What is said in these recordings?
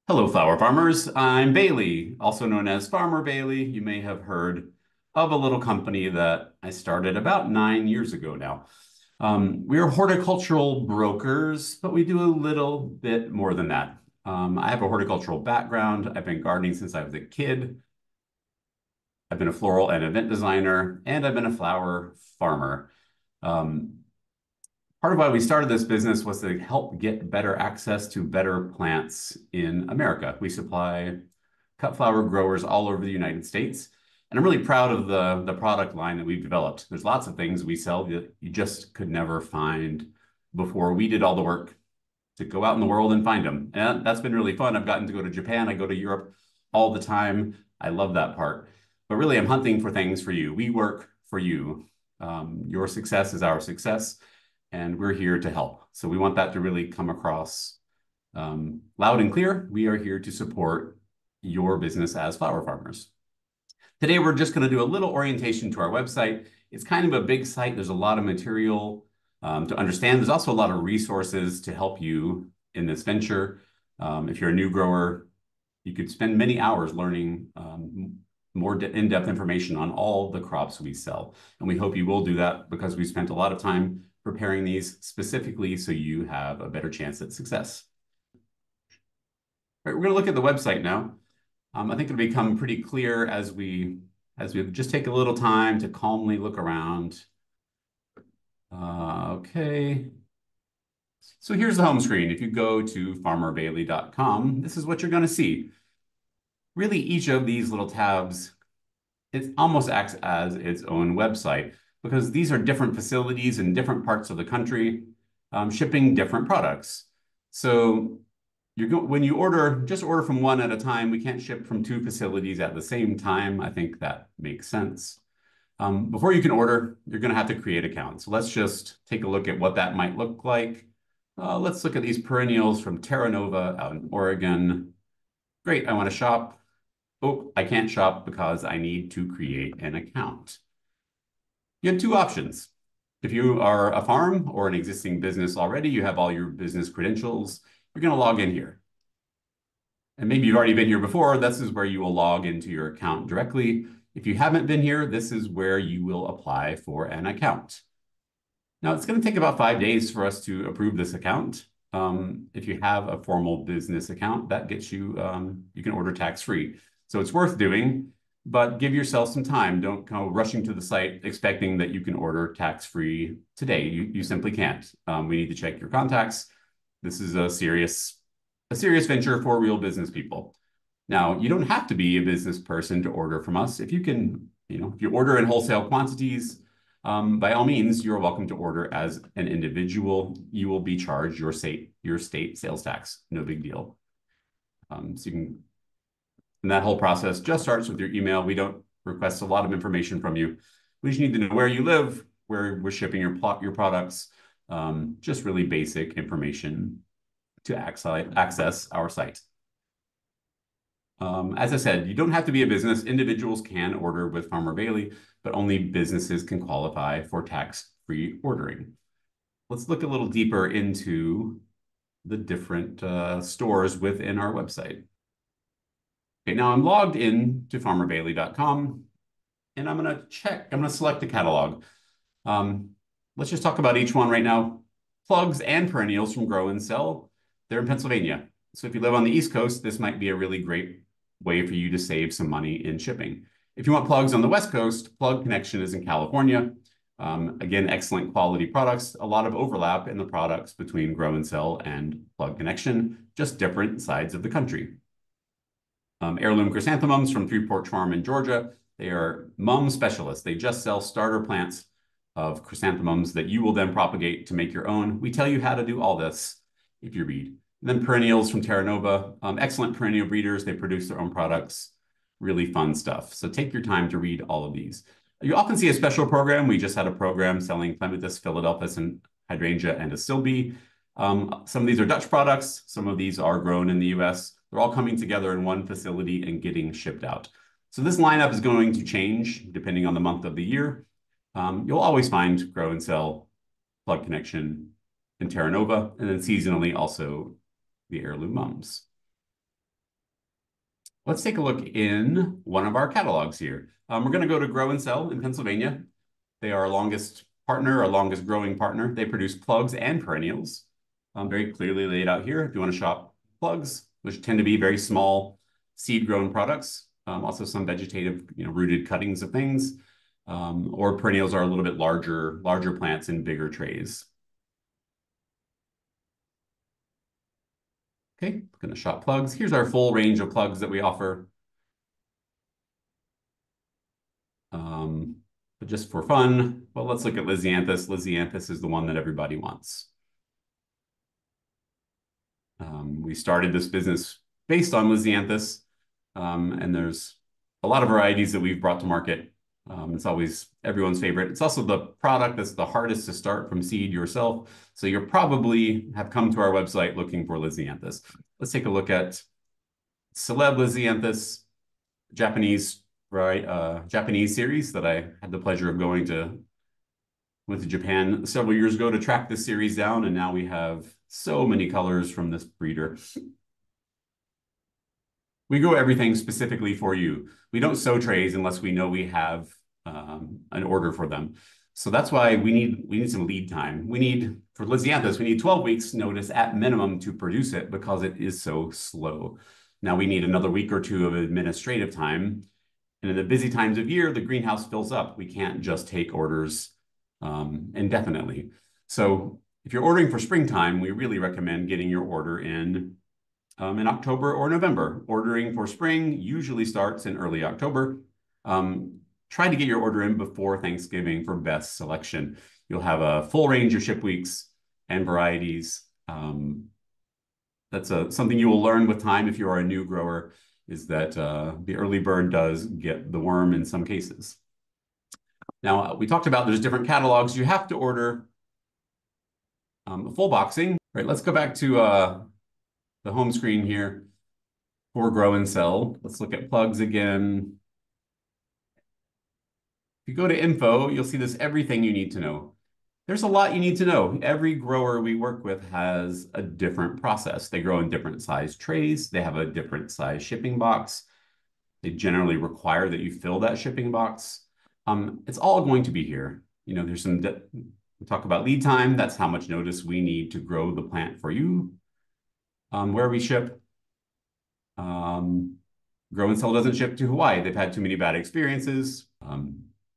Hello, flower farmers. I'm Bailey, also known as Farmer Bailey. You may have heard of a little company that I started about 9 years ago now. We are horticultural brokers, but we do a little bit more than that. I have a horticultural background. I've been gardening since I was a kid. I've been a floral and event designer, and I've been a flower farmer. Um, Part of why we started this business was to help get better access to better plants in America. We supply cut flower growers all over the United States. And I'm really proud of the product line that we've developed. There's lots of things we sell that you just could never find before. We did all the work to go out in the world and find them. And that's been really fun. I've gotten to go to Japan. I go to Europe all the time. I love that part. But really, I'm hunting for things for you. We work for you. Your success is our success, and we're here to help. So we want that to really come across loud and clear. We are here to support your business as flower farmers. Today, we're just going to do a little orientation to our website. It's kind of a big site. There's a lot of material to understand. There's also a lot of resources to help you in this venture. If you're a new grower, you could spend many hours learning more in-depth information on all the crops we sell. And we hope you will do that because we spent a lot of time preparing these specifically so you have a better chance at success. All right, we're going to look at the website now. I think it'll become pretty clear as we just take a little time to calmly look around. Okay. So here's the home screen. If you go to farmerbailey.com, this is what you're going to see. Really, each of these little tabs, it almost acts as its own website because these are different facilities in different parts of the country shipping different products. So when you order, just order from one at a time. We can't ship from two facilities at the same time. I think that makes sense. Before you can order, you're going to have to create accounts. So let's just take a look at what that might look like. Let's look at these perennials from Terra Nova out in Oregon. Great, I want to shop. Oh, I can't shop because I need to create an account. You have two options. If you are a farm or an existing business already, you have all your business credentials, you're going to log in here. And maybe you've already been here before. This is where you will log into your account directly. If you haven't been here, this is where you will apply for an account. Now, it's going to take about 5 days for us to approve this account. If you have a formal business account, that gets you, you can order tax-free. So it's worth doing, but give yourself some time. Don't go rushing to the site expecting that you can order tax-free today. You simply can't. We need to check your contacts. This is a serious venture for real business people. Now, you don't have to be a business person to order from us. If you can, if you order in wholesale quantities, by all means, you're welcome to order as an individual. You will be charged your state sales tax. No big deal. So you can, and that whole process just starts with your email. We don't request a lot of information from you. We just need to know where you live, where we're shipping your products, just really basic information to access our site. As I said, you don't have to be a business. Individuals can order with Farmer Bailey, but only businesses can qualify for tax-free ordering. Let's look a little deeper into the different stores within our website. Okay, now I'm logged in to farmerbailey.com, and I'm going to select the catalog. Let's just talk about each one right now. Plugs and perennials from Grow and Sell, they're in Pennsylvania. So if you live on the East Coast, this might be a really great way for you to save some money in shipping. If you want plugs on the West Coast, Plug Connection is in California. Again, excellent quality products, a lot of overlap in the products between Grow and Sell and Plug Connection, just different sides of the country. Heirloom Chrysanthemums from Three Porch Farm in Georgia. They are mum specialists. They just sell starter plants of chrysanthemums that you will then propagate to make your own. We tell you how to do all this if you read. And then perennials from Terra Nova, excellent perennial breeders. They produce their own products, really fun stuff. So take your time to read all of these. You often see a special program. We just had a program selling Clematis, Philadelphus, and Hydrangea and Astilbe. Some of these are Dutch products. Some of these are grown in the US. They're all coming together in one facility and getting shipped out. So this lineup is going to change depending on the month of the year. You'll always find Grow and Sell, Plug Connection, and Terra Nova, and then seasonally also the Heirloom Mums. Let's take a look in one of our catalogs here. We're going to go to Grow and Sell in Pennsylvania. They are our longest partner, our longest growing partner. They produce plugs and perennials, very clearly laid out here. If you want to shop plugs, which tend to be very small seed-grown products, also some vegetative, rooted cuttings of things, or perennials are a little bit larger plants in bigger trays. Okay, going to shop plugs. Here's our full range of plugs that we offer. But just for fun, well, let's look at Lisianthus. Lisianthus is the one that everybody wants. We started this business based on Lisianthus, and there's a lot of varieties that we've brought to market. It's always everyone's favorite. It's also the product that's the hardest to start from seed yourself. So you'll probably have come to our website looking for Lisianthus. Let's take a look at Celeb Lisianthus, Japanese series that I had the pleasure of went to Japan several years ago to track this series down, and now we have so many colors from this breeder. We grow everything specifically for you. We don't sow trays unless we know we have an order for them. So that's why we need some lead time. For Lisianthus, we need 12 weeks notice at minimum to produce it because it is so slow. Now we need another week or two of administrative time. And in the busy times of year, the greenhouse fills up. We can't just take orders indefinitely. So if you're ordering for springtime, we really recommend getting your order in October or November. Ordering for spring usually starts in early October. Try to get your order in before Thanksgiving for best selection. You'll have a full range of ship weeks and varieties. That's something you will learn with time if you are a new grower, is that the early bird does get the worm in some cases. Now, we talked about there's different catalogs. You have to order a full boxing. All right, let's go back to the home screen here for Grow and Sell. Let's look at plugs again. If you go to info, you'll see this everything you need to know. There's a lot you need to know. Every grower we work with has a different process. They grow in different size trays. They have a different size shipping box. They generally require that you fill that shipping box. It's all going to be here. There's we talk about lead time. That's how much notice we need to grow the plant for you. Where we ship. Grow and Sell doesn't ship to Hawaii. They've had too many bad experiences.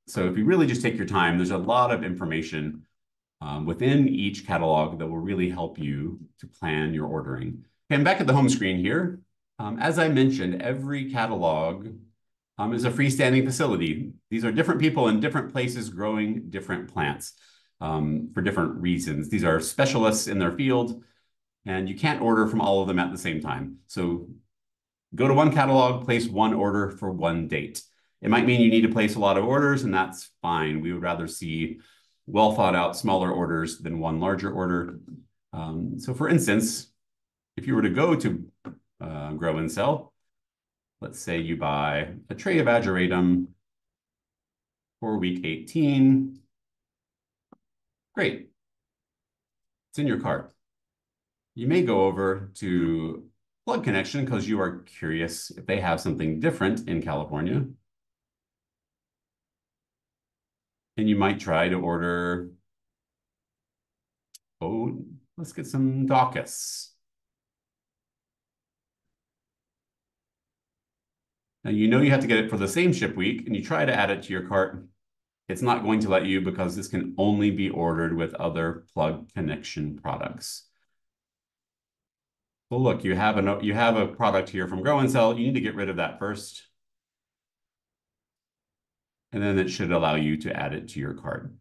So if you really just take your time, there's a lot of information within each catalog that will really help you to plan your ordering. Okay, I'm back at the home screen here. As I mentioned, every catalog is a freestanding facility. These are different people in different places growing different plants for different reasons. These are specialists in their field, and you can't order from all of them at the same time. So go to one catalog, place one order for one date. It might mean you need to place a lot of orders, and that's fine. We would rather see well thought out smaller orders than one larger order. So for instance, if you were to go to Grow and Sell, let's say you buy a tray of ageratum for week 18. Great. It's in your cart. You may go over to Plug Connection because you are curious if they have something different in California. And you might try to order, let's get some Daucus. Now, you have to get it for the same ship week, and you try to add it to your cart. It's not going to let you because this can only be ordered with other Plug Connection products. Well, look, you have a product here from Grow and Sell. You need to get rid of that first. And then it should allow you to add it to your cart.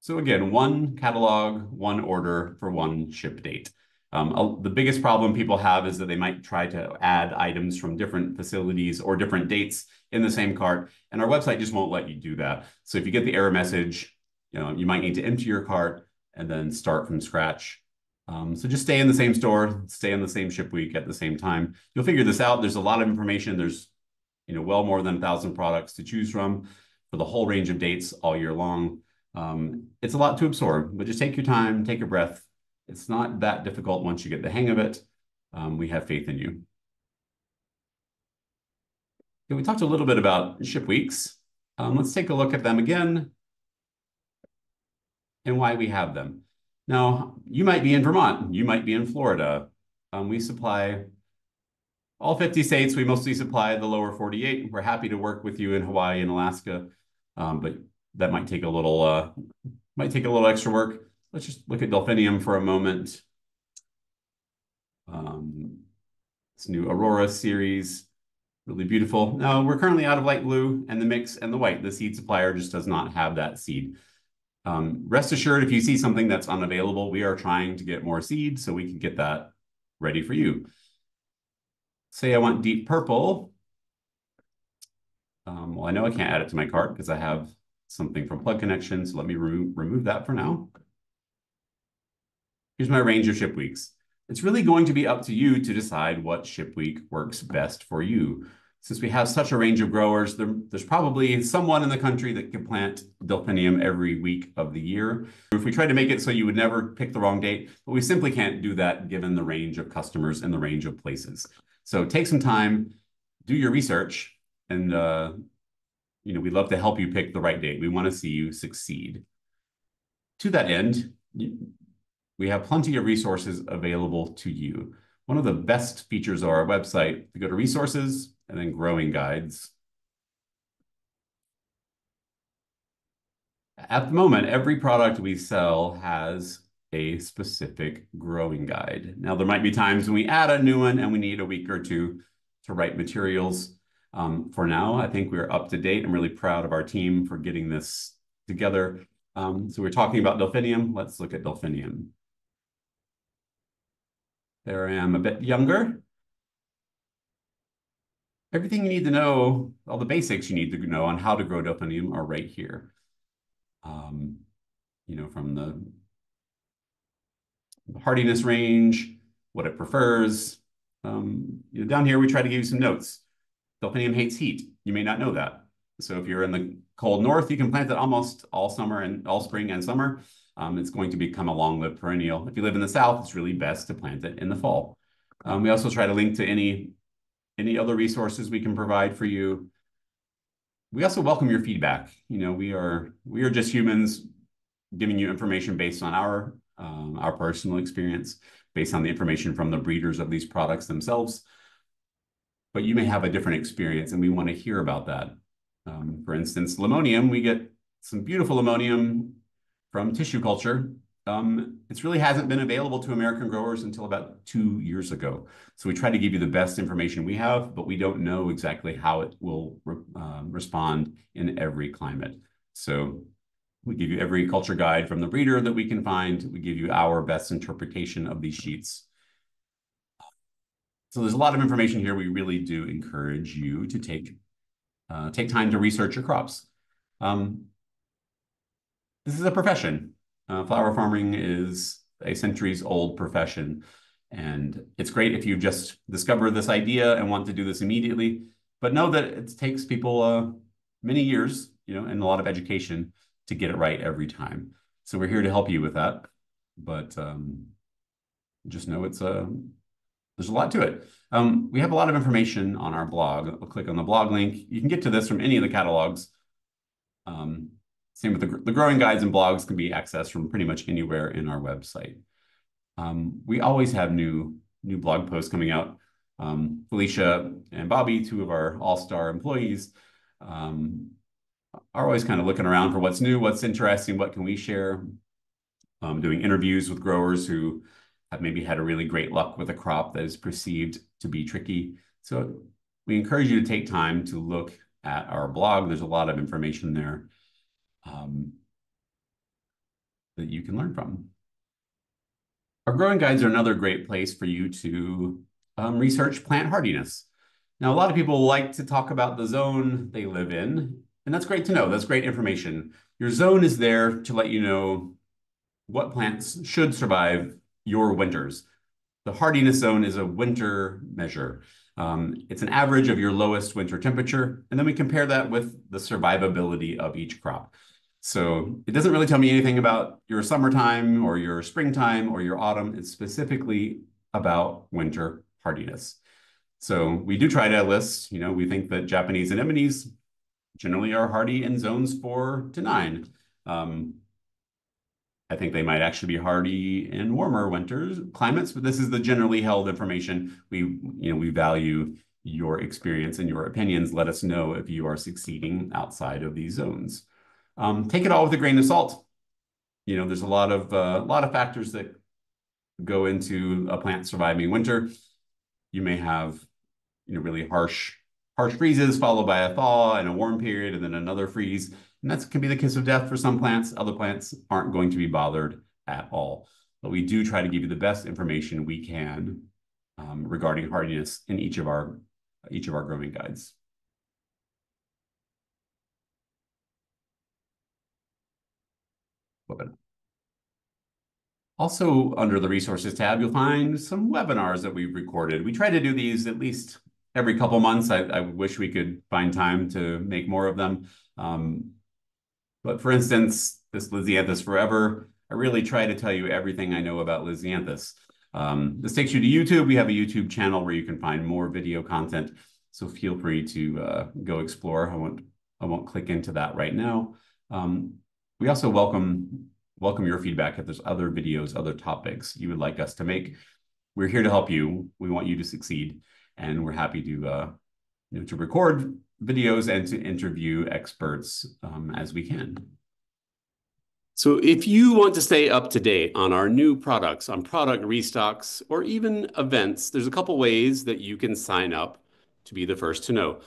So again, one catalog, one order for one ship date. The biggest problem people have is that they might try to add items from different facilities or different dates in the same cart, and our website just won't let you do that. So if you get the error message, you might need to empty your cart and then start from scratch. So just stay in the same store, stay in the same ship week at the same time. You'll figure this out. There's a lot of information. There's well more than 1,000 products to choose from for the whole range of dates all year long. It's a lot to absorb, but just take your time, take a breath. It's not that difficult once you get the hang of it. We have faith in you. Okay, we talked a little bit about ship weeks. Let's take a look at them again and why we have them. Now, you might be in Vermont, you might be in Florida. We supply all 50 states. We mostly supply the lower 48. We're happy to work with you in Hawaii and Alaska, but that might take a little extra work. Let's just look at Delphinium for a moment. This new Aurora series, really beautiful. Now we're currently out of light blue and the mix and the white. The seed supplier just does not have that seed. Rest assured, if you see something that's unavailable, we are trying to get more seed so we can get that ready for you. Say I want deep purple. Well, I know I can't add it to my cart because I have something from Plug Connection, so let me remove that for now. Here's my range of ship weeks. It's really going to be up to you to decide what ship week works best for you. Since we have such a range of growers, there's probably someone in the country that can plant Delphinium every week of the year. If we tried to make it so you would never pick the wrong date, but we simply can't do that given the range of customers and the range of places. So take some time, do your research, and we'd love to help you pick the right date. We want to see you succeed. To that end, we have plenty of resources available to you. One of the best features of our website, you go to resources and then growing guides. At the moment, every product we sell has a specific growing guide. Now, there might be times when we add a new one and we need a week or two to write materials. For now, I think we're up to date. I'm really proud of our team for getting this together. So we're talking about Delphinium. Let's look at Delphinium. There I am, a bit younger. Everything you need to know, all the basics you need to know on how to grow Delphinium are right here. From the hardiness range, what it prefers. Down here, we try to give you some notes. Delphinium hates heat. You may not know that. So if you're in the cold north, you can plant it almost all summer and all spring and summer. It's going to become a long-lived perennial. If you live in the south, it's really best to plant it in the fall. We also try to link to any other resources we can provide for you. We also welcome your feedback. We are just humans giving you information based on our personal experience, based on the information from the breeders of these products themselves. But you may have a different experience, and we want to hear about that. For instance, Limonium, we get some beautiful Limonium from tissue culture. It really hasn't been available to American growers until about 2 years ago. So we try to give you the best information we have, but we don't know exactly how it will respond in every climate. So we give you every culture guide from the breeder that we can find. We give you our best interpretation of these sheets. So there's a lot of information here. We really do encourage you to take time to research your crops. This is a profession. Flower farming is a centuries-old profession, and it's great if you just discover this idea and want to do this immediately, but know that it takes people many years, and a lot of education to get it right every time. So we're here to help you with that, but just know there's a lot to it. We have a lot of information on our blog. I'll click on the blog link. You can get to this from any of the catalogs. Same with the growing guides and blogs can be accessed from pretty much anywhere in our website. We always have new blog posts coming out. Felicia and Bobby, two of our all-star employees, are always kind of looking around for what's new, what's interesting, what can we share. Doing interviews with growers who have maybe had a really great luck with a crop that is perceived to be tricky. So we encourage you to take time to look at our blog. There's a lot of information there that you can learn from. Our growing guides are another great place for you to research plant hardiness. Now, a lot of people like to talk about the zone they live in, and that's great to know. That's great information. Your zone is there to let you know what plants should survive your winters. The hardiness zone is a winter measure. It's an average of your lowest winter temperature, and then we compare that with the survivability of each crop. So it doesn't really tell me anything about your summertime or your springtime or your autumn. It's specifically about winter hardiness. So we do try to list, we think that Japanese anemones generally are hardy in zones 4 to 9. I think they might actually be hardy in warmer winters climates, but this is the generally held information. We value your experience and your opinions. Let us know if you are succeeding outside of these zones. Take it all with a grain of salt. There's a lot of factors that go into a plant surviving winter. You may have, really harsh freezes followed by a thaw and a warm period and then another freeze. And that can be the kiss of death for some plants. Other plants aren't going to be bothered at all. But we do try to give you the best information we can regarding hardiness in each of our growing guides. Also, under the resources tab, you'll find some webinars that we've recorded. We try to do these at least every couple months. I wish we could find time to make more of them. But for instance, this Lisianthus Forever, I really try to tell you everything I know about Lisianthus. This takes you to YouTube. We have a YouTube channel where you can find more video content. So feel free to go explore. I won't click into that right now. We also welcome your feedback if there's other videos, other topics you would like us to make. We're here to help you. We want you to succeed, and we're happy to record videos and to interview experts as we can. So if you want to stay up to date on our new products, on product restocks, or even events, there's a couple ways that you can sign up to be the first to know.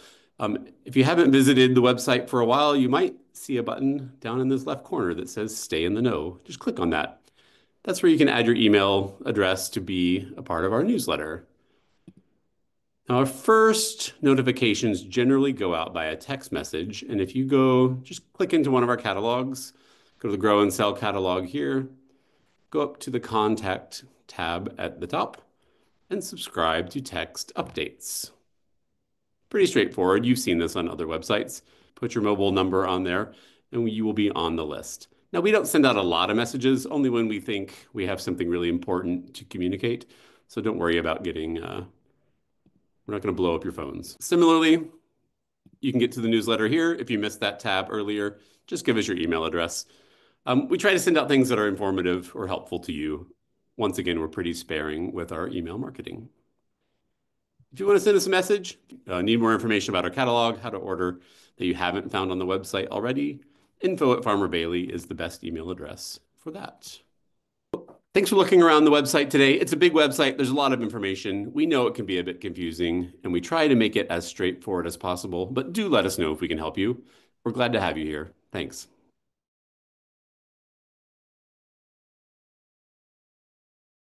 If you haven't visited the website for a while, you might see a button down in this left corner that says Stay in the Know. Just click on that. That's where you can add your email address to be a part of our newsletter. Now, our first notifications generally go out by a text message. And if you just click into one of our catalogs, go to the Grow and Sell catalog here, go up to the Contact tab at the top, and subscribe to text updates. Pretty straightforward. You've seen this on other websites. Put your mobile number on there, and you will be on the list. Now, we don't send out a lot of messages, only when we think we have something really important to communicate. So don't worry about getting, we're not going to blow up your phones. Similarly, you can get to the newsletter here. If you missed that tab earlier, just give us your email address. We try to send out things that are informative or helpful to you. Once again, we're pretty sparing with our email marketing. If you want to send us a message, need more information about our catalog, how to order that you haven't found on the website already, info@Farmer Bailey is the best email address for that. Thanks for looking around the website today. It's a big website. There's a lot of information. We know it can be a bit confusing, and we try to make it as straightforward as possible, but do let us know if we can help you. We're glad to have you here. Thanks.